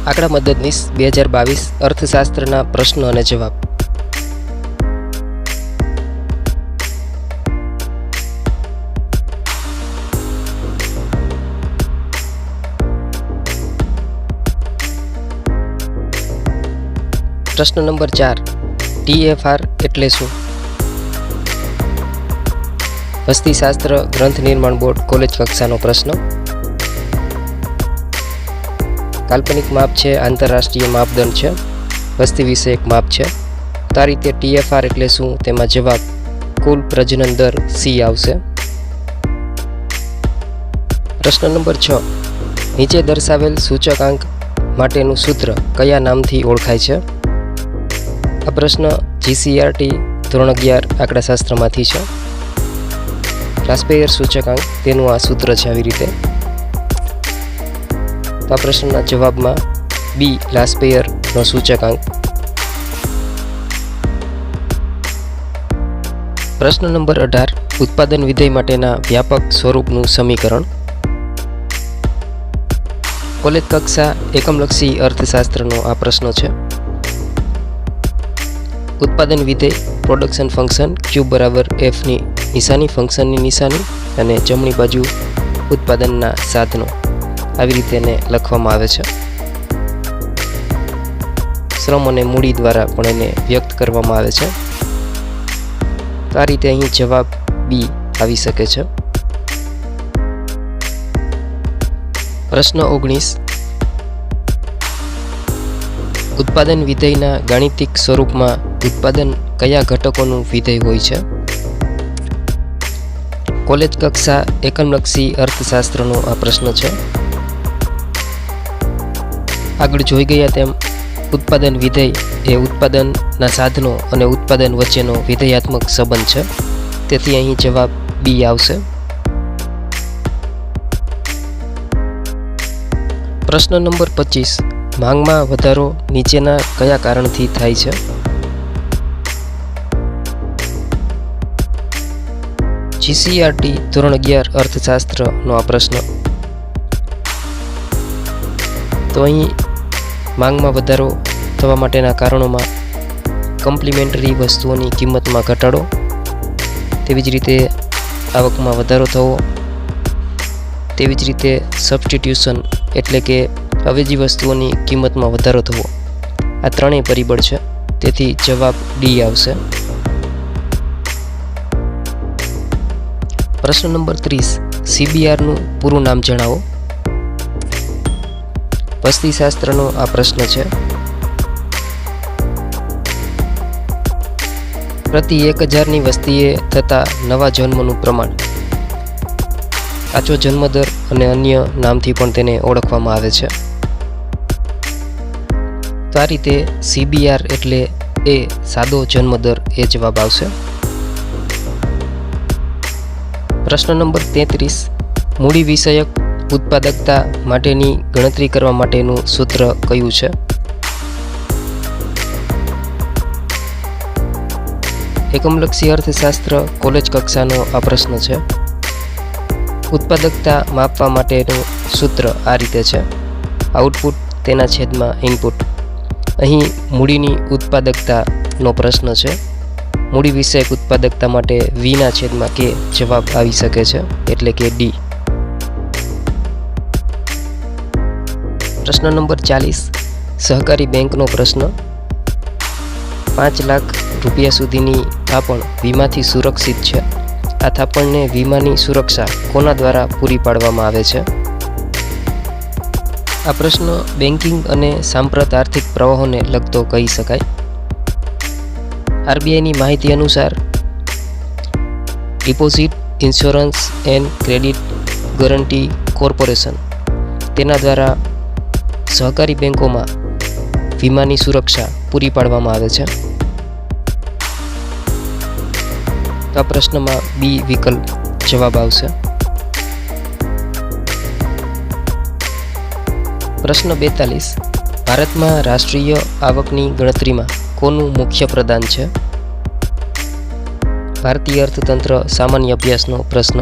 આંકડા મદદનીશ 2022 અર્થશાસ્ત્રના પ્રશ્નો અને જવાબ. પ્રશ્ન નંબર 4. TFR એટલે શું? વસ્તીશાસ્ત્ર ગ્રંથ નિર્માણ બોર્ડ કોલેજ કક્ષાનો પ્રશ્ન. કાલ્પનિક માપ છે, આંતરરાષ્ટ્રીય માપદંડ છે, વસ્તી વિષયક માપ છે. તો આ રીતે TFR એટલે શું તેમાં જવાબ કુલ પ્રજનન દર C આવશે. પ્રશ્ન નંબર 6. નીચે દર્શાવેલ સૂચકાંક માટેનું સૂત્ર કયા નામથી ઓળખાય છે? આ પ્રશ્ન GCRT ધોરણ 11 આંકડાશાસ્ત્રમાંથી છે. લાસ્પેયર સૂચકાંક તેનું આ સૂત્ર છે આવી રીતે. તો આ પ્રશ્નના જવાબમાં B લાસ્પેયરનો સૂચકાંક. પ્રશ્ન નંબર 18. ઉત્પાદન વિધેય માટેના વ્યાપક સ્વરૂપનું સમીકરણ. કોલેજ કક્ષા એકમલક્ષી અર્થશાસ્ત્રનો આ પ્રશ્ન છે. ઉત્પાદન વિધેય પ્રોડક્શન ફંક્શન Q બરાબર F ની નિશાની, ફંક્શનની નિશાની અને જમણી બાજુ ઉત્પાદનના સાધનો, આવી રીતે એને લખવામાં આવે છે. શ્રમ અને મૂડી દ્વારા પણ એને વ્યક્ત કરવામાં આવે છે. તો આ રીતે અહીં જવાબ B આવી શકે છે. પ્રશ્ન 19. ઉત્પાદન વિધેયના ગાણિતિક સ્વરૂપમાં ઉત્પાદન કયા ઘટકોનું વિધેય હોય છે? કોલેજ કક્ષા એકમલક્ષી અર્થશાસ્ત્રનો આ પ્રશ્ન છે. આગળ જોઈ ગયા તેમ ઉત્પાદન વિધેય એ ઉત્પાદનના સાધનો અને ઉત્પાદન વચ્ચેનો વિધેયાત્મક સંબંધ છે. તેથી અહીં જવાબ B આવશે. પ્રશ્ન નંબર 25. માંગમાં વધારો નીચેના કયા કારણથી થાય છે? GCRT ધોરણ 11 અર્થશાસ્ત્રનો આ પ્રશ્ન. તો અહીં માંગમાં વધારો થવા માટેના કારણોમાં કોમ્પ્લિમેન્ટરી વસ્તુઓની કિંમતમાં ઘટાડો, તેવી જ રીતે આવકમાં વધારો થવો, તેવી જ રીતે સબસ્ટિટ્યુશન એટલે કે અવેજી વસ્તુઓની કિંમતમાં વધારો થવો, આ ત્રણેય પરિબળ છે. તેથી જવાબ D આવશે. પ્રશ્ન નંબર 30. CBRનું પૂરું નામ જણાવો. વસ્તીશાસ્ત્રનો આ પ્રશ્ન છે. પ્રતિ 1000ની વસ્તીએ થતા નવા જન્મનું પ્રમાણ, કાચો જન્મદર અને અન્ય નામથી પણ તેને ઓળખવામાં આવે છે. તો આ રીતે CBR એટલે એ સાદો જન્મદર એ જવાબ આવશે. પ્રશ્ન નંબર 33. મૂડી વિષયક ઉત્પાદકતા માટેની ગણતરી કરવા માટેનું સૂત્ર કયું છે? એકમલક્ષી અર્થશાસ્ત્ર કોલેજ કક્ષાનો આ પ્રશ્ન છે. ઉત્પાદકતા માપવા માટેનું સૂત્ર આ રીતે છે. આઉટપુટ તેના છેદમાં ઇનપુટ. અહીં મૂડીની ઉત્પાદકતાનો પ્રશ્ન છે. મૂડી વિષયક ઉત્પાદકતા માટે V ના છેદમાં K જવાબ આવી શકે છે, એટલે કે D. પ્રશ્ન નંબર 40. સહકારી બેંકનો પ્રશ્ન. 5 લાખ રૂપિયા સુધીની થાપણ વીમાથી સુરક્ષિત છે. આ થાપણને વીમાની સુરક્ષા કોના દ્વારા પૂરી પાડવામાં આવે છે? આ પ્રશ્ન બેન્કિંગ અને સાંપ્રત આર્થિક પ્રવાહોને લગતો કહી શકાય. RBIની માહિતી અનુસાર deposit insurance and credit guarantee corporation તેના દ્વારા સહકારી બેંકોમાં વીમાની સુરક્ષા પૂરી પાડવામાં આવે છે. તો આ પ્રશ્નમાં B વિકલ્પ જવાબ આવશે. પ્રશ્ન 42. ભારતમાં રાષ્ટ્રીય આવકની ગણતરીમાં કોનું મુખ્ય પ્રદાન છે? ભારતીય અર્થતંત્ર સામાન્ય અભ્યાસનો પ્રશ્ન.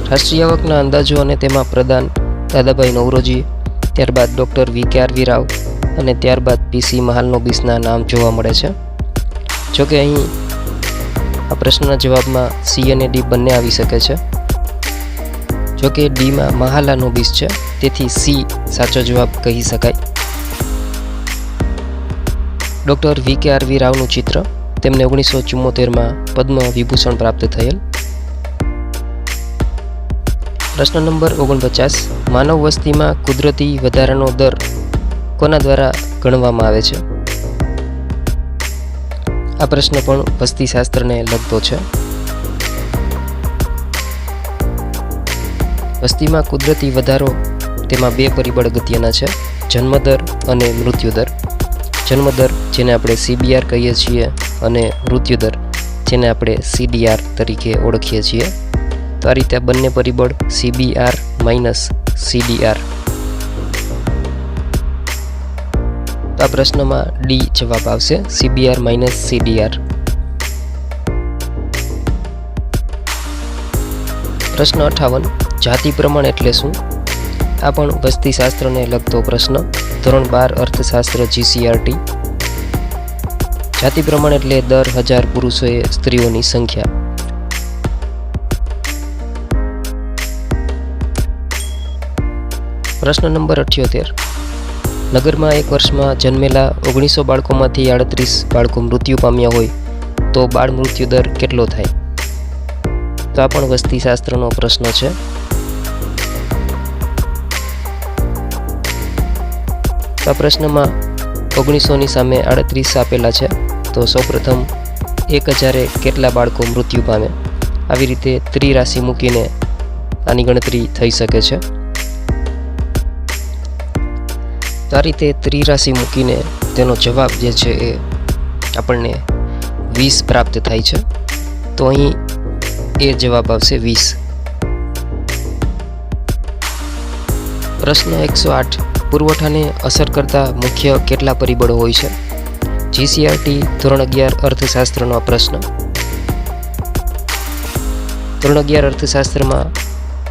રાષ્ટ્રીય આવકના અંદાજો અને તેમાં પ્રદાન દાદાભાઈ નવરોજી, ત્યારબાદ ડૉક્ટર VKRV રાવ અને ત્યારબાદ PC મહાલનોબિસના નામ જોવા મળે છે. જોકે અહીં આ પ્રશ્નના જવાબમાં C અને D બંને આવી શકે છે. જોકે ડીમાં મહાલાનોબિસ છે, તેથી C સાચો જવાબ કહી શકાય. ડૉક્ટર VKRV રાવનું ચિત્ર, તેમને 1974માં પદ્મ વિભૂષણ પ્રાપ્ત થયેલ. પ્રશ્ન નંબર 49. માનવ વસ્તીમાં કુદરતી વધારાનો દર કોના દ્વારા ગણવામાં આવે છે? આ પ્રશ્ન પણ વસ્તીશાસ્ત્રને લગતો છે. વસ્તીમાં કુદરતી વધારો, તેમાં બે પરિબળ અગત્યના છે: જન્મદર અને મૃત્યુદર. જન્મદર જેને આપણે CBR કહીએ છીએ અને મૃત્યુદર જેને આપણે CDR તરીકે ઓળખીએ છીએ. તો આ રીતે બંને પરિબળ CBR માઇનસ CDR. તો આ પ્રશ્નમાં D જવાબ આવશે, CBR માઇનસ CDR. પ્રશ્ન 58. જાતિ પ્રમાણ એટલે શું? આ પણ વસ્તીશાસ્ત્રને લગતો પ્રશ્ન, ધોરણ 12 અર્થશાસ્ત્ર GCRT. જાતિ પ્રમાણ એટલે દર 1000 પુરુષોએ સ્ત્રીઓની સંખ્યા. પ્રશ્ન નંબર 78. નગરમાં એક વર્ષમાં જન્મેલા 1900 બાળકોમાંથી 38 બાળકો મૃત્યુ પામ્યા હોય તો બાળ મૃત્યુ દર કેટલો થાય? તો આ પણ વસ્તીશાસ્ત્રનો પ્રશ્ન છે. આ પ્રશ્નમાં 1900ની સામે 38 આપેલા છે, તો સૌપ્રથમ 1000એ કેટલા બાળકો મૃત્યુ પામે, આવી રીતે ત્રિરાશિ મૂકીને આની ગણતરી થઈ શકે છે. તો આ રીતે ત્રિરાશિ મૂકીને તેનો જવાબ જે છે એ આપણને 20 પ્રાપ્ત થાય છે. તો અહીં એ જવાબ આવશે 20. પ્રશ્ન 108. પુરવઠાને અસર કરતા મુખ્ય કેટલા પરિબળો હોય છે? GCRT ધોરણ 11 અર્થશાસ્ત્રનો પ્રશ્ન. ધોરણ 11 અર્થશાસ્ત્રમાં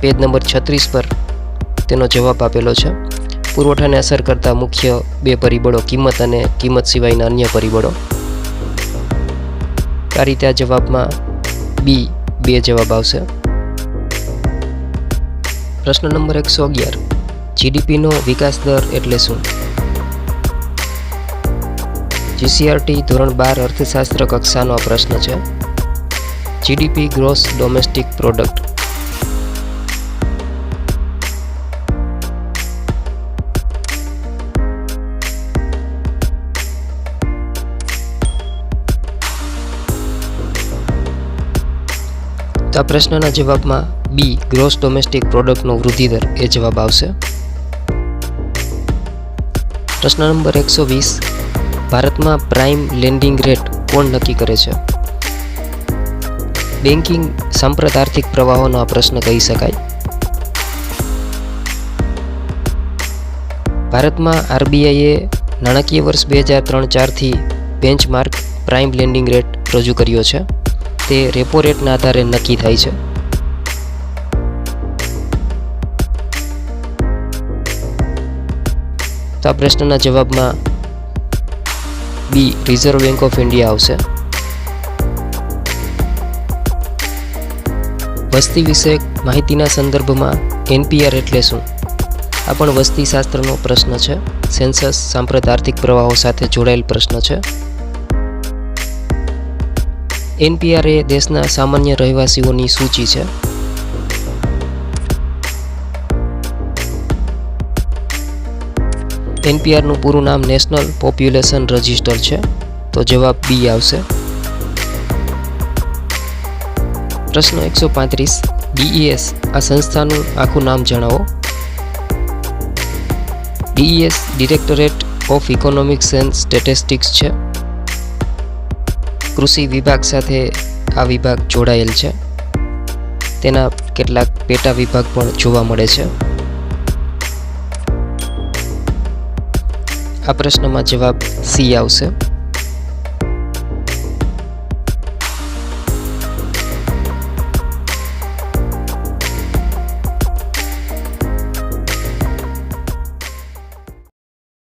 પેજ નંબર 36 પર તેનો જવાબ આપેલો છે. પુરવઠાને અસર કરતા મુખ્ય બે પરિબળો કિંમત અને કિંમત સિવાયના અન્ય પરિબળો. આ રીતે આ જવાબમાં B 2 જવાબ આવશે. પ્રશ્ન નંબર 111. GDPનો વિકાસ દર એટલે શું? GCRT ધોરણ 12 અર્થશાસ્ત્ર કક્ષાનો પ્રશ્ન છે. GDP gross domestic product. તો આ પ્રશ્નના જવાબમાં B ગ્રોસ ડોમેસ્ટિક પ્રોડક્ટનો વૃદ્ધિ દર એ જવાબ આવશે. પ્રશ્ન નંબર 120. ભારતમાં પ્રાઇમ લેન્ડિંગ રેટ કોણ નક્કી કરે છે? બેન્કિંગ સાંપ્રત આર્થિક પ્રવાહોનો આ પ્રશ્ન કહી શકાય. ભારતમાં RBIએ નાણાકીય વર્ષ 2003-04થી બેન્ચમાર્ક પ્રાઇમ લેન્ડિંગ રેટ રજૂ કર્યો છે. તે રેપો રેટના આધારે નક્કી થાય છે. તો આ પ્રશ્નના જવાબમાં B reserve bank of India આવશે. વસ્તી વિષયક માહિતીના સંદર્ભમાં NPR એટલે શું? આ પણ વસ્તીશાસ્ત્રનો પ્રશ્ન છે. સેન્સસ સાંપ્રત આર્થિક પ્રવાહો સાથે જોડાયેલ પ્રશ્ન છે. NPR એ દેશના સામાન્ય રહેવાસીઓની સૂચિ છે. NPRનું પૂરું નામ નેશનલ પોપ્યુલેશન રજિસ્ટર છે. તો જવાબ B આવશે. પ્રશ્ન 135. DES આ સંસ્થાનું આખું નામ જણાવો. DES directorate of economics and statistics છે. કૃષિ વિભાગ સાથે આ વિભાગ જોડાયેલ છે. તેના કેટલાક પેટા વિભાગ પણ જોવા મળે છે. આ પ્રશ્નમાં જવાબ C આવશે.